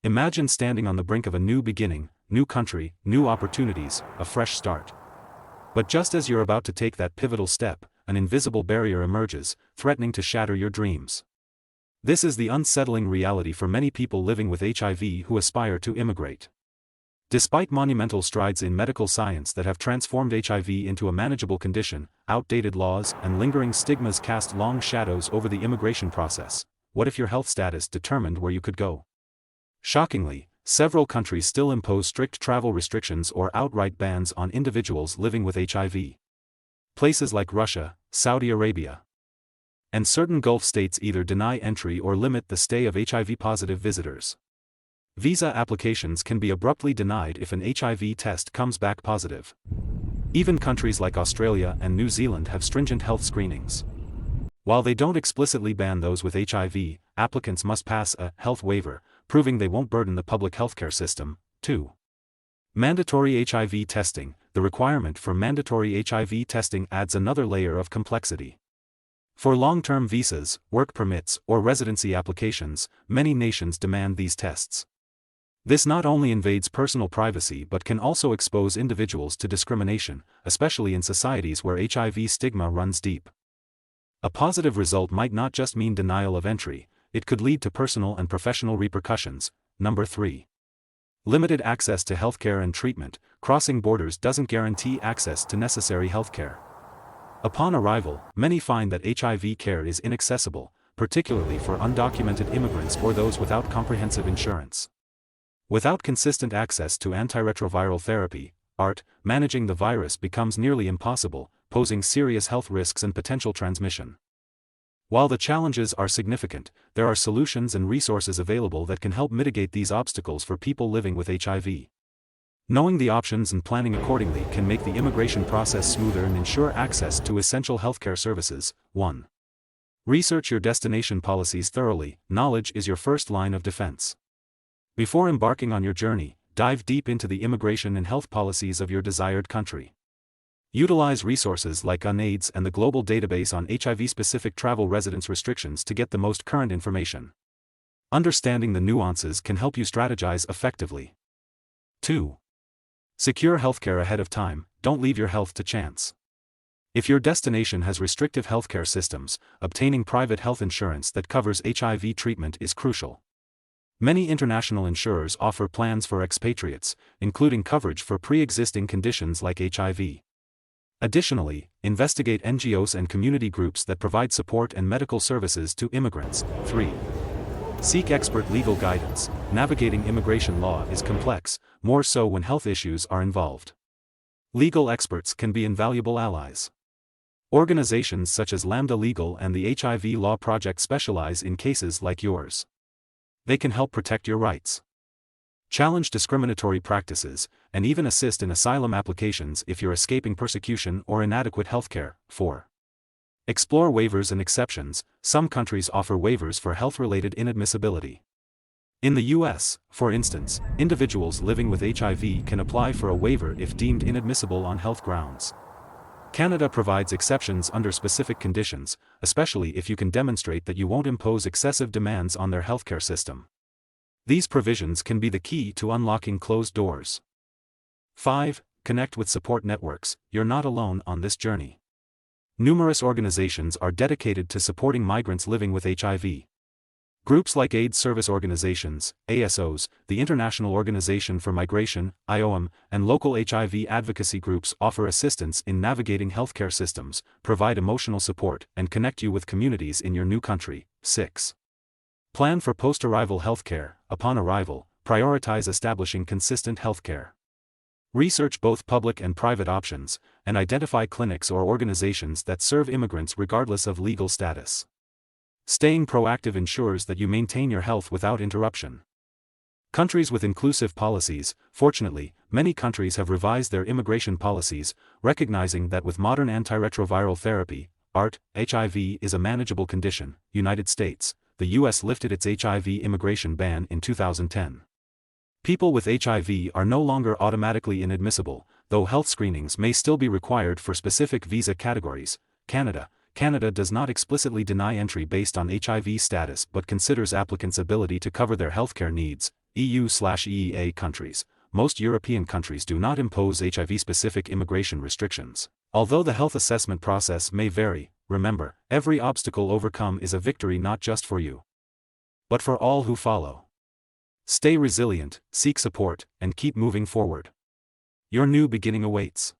Imagine standing on the brink of a new beginning, new country, new opportunities, a fresh start. But just as you're about to take that pivotal step, an invisible barrier emerges, threatening to shatter your dreams. This is the unsettling reality for many people living with HIV who aspire to immigrate. Despite monumental strides in medical science that have transformed HIV into a manageable condition, outdated laws and lingering stigmas cast long shadows over the immigration process. What if your health status determined where you could go? Shockingly, several countries still impose strict travel restrictions or outright bans on individuals living with HIV. Places like Russia, Saudi Arabia, and certain Gulf states either deny entry or limit the stay of HIV-positive visitors. Visa applications can be abruptly denied if an HIV test comes back positive. Even countries like Australia and New Zealand have stringent health screenings. While they don't explicitly ban those with HIV, applicants must pass a health waiver, proving they won't burden the public healthcare system. 2. Mandatory HIV testing. The requirement for mandatory HIV testing adds another layer of complexity. For long-term visas, work permits, or residency applications, many nations demand these tests. This not only invades personal privacy but can also expose individuals to discrimination, especially in societies where HIV stigma runs deep. A positive result might not just mean denial of entry, it could lead to personal and professional repercussions. Number 3. Limited access to healthcare and treatment. Crossing borders doesn't guarantee access to necessary healthcare. Upon arrival, many find that HIV care is inaccessible, particularly for undocumented immigrants or those without comprehensive insurance. Without consistent access to antiretroviral therapy, ART, managing the virus becomes nearly impossible, posing serious health risks and potential transmission. While the challenges are significant, there are solutions and resources available that can help mitigate these obstacles for people living with HIV. Knowing the options and planning accordingly can make the immigration process smoother and ensure access to essential healthcare services. 1. Research your destination policies thoroughly. Knowledge is your first line of defense. Before embarking on your journey, dive deep into the immigration and health policies of your desired country. Utilize resources like UNAIDS and the global database on HIV-specific travel residence restrictions to get the most current information. Understanding the nuances can help you strategize effectively. 2. Secure healthcare ahead of time. Don't leave your health to chance. If your destination has restrictive healthcare systems, obtaining private health insurance that covers HIV treatment is crucial. Many international insurers offer plans for expatriates, including coverage for pre-existing conditions like HIV. Additionally, investigate NGOs and community groups that provide support and medical services to immigrants. 3. Seek expert legal guidance. Navigating immigration law is complex, more so when health issues are involved. Legal experts can be invaluable allies. Organizations such as Lambda Legal and the HIV Law Project specialize in cases like yours. They can help protect your rights, challenge discriminatory practices, and even assist in asylum applications if you're escaping persecution or inadequate healthcare. 4. Explore waivers and exceptions. Some countries offer waivers for health-related inadmissibility. In the US, for instance, individuals living with HIV can apply for a waiver if deemed inadmissible on health grounds. Canada provides exceptions under specific conditions, especially if you can demonstrate that you won't impose excessive demands on their healthcare system. These provisions can be the key to unlocking closed doors. 5. Connect with support networks. You're not alone on this journey. Numerous organizations are dedicated to supporting migrants living with HIV. Groups like AIDS Service Organizations, ASOs, the International Organization for Migration, IOM, and local HIV advocacy groups offer assistance in navigating healthcare systems, provide emotional support, and connect you with communities in your new country. 6. Plan for post-arrival healthcare. Upon arrival, prioritize establishing consistent healthcare. Research both public and private options, and identify clinics or organizations that serve immigrants regardless of legal status. Staying proactive ensures that you maintain your health without interruption. Countries with inclusive policies. Fortunately, many countries have revised their immigration policies, recognizing that with modern antiretroviral therapy, ART, HIV is a manageable condition. United States, the US lifted its HIV immigration ban in 2010. People with HIV are no longer automatically inadmissible, though health screenings may still be required for specific visa categories. Canada does not explicitly deny entry based on HIV status but considers applicants' ability to cover their healthcare needs. EU/EEA countries. Most European countries do not impose HIV-specific immigration restrictions. Although the health assessment process may vary, remember, every obstacle overcome is a victory not just for you, but for all who follow. Stay resilient, seek support, and keep moving forward. Your new beginning awaits.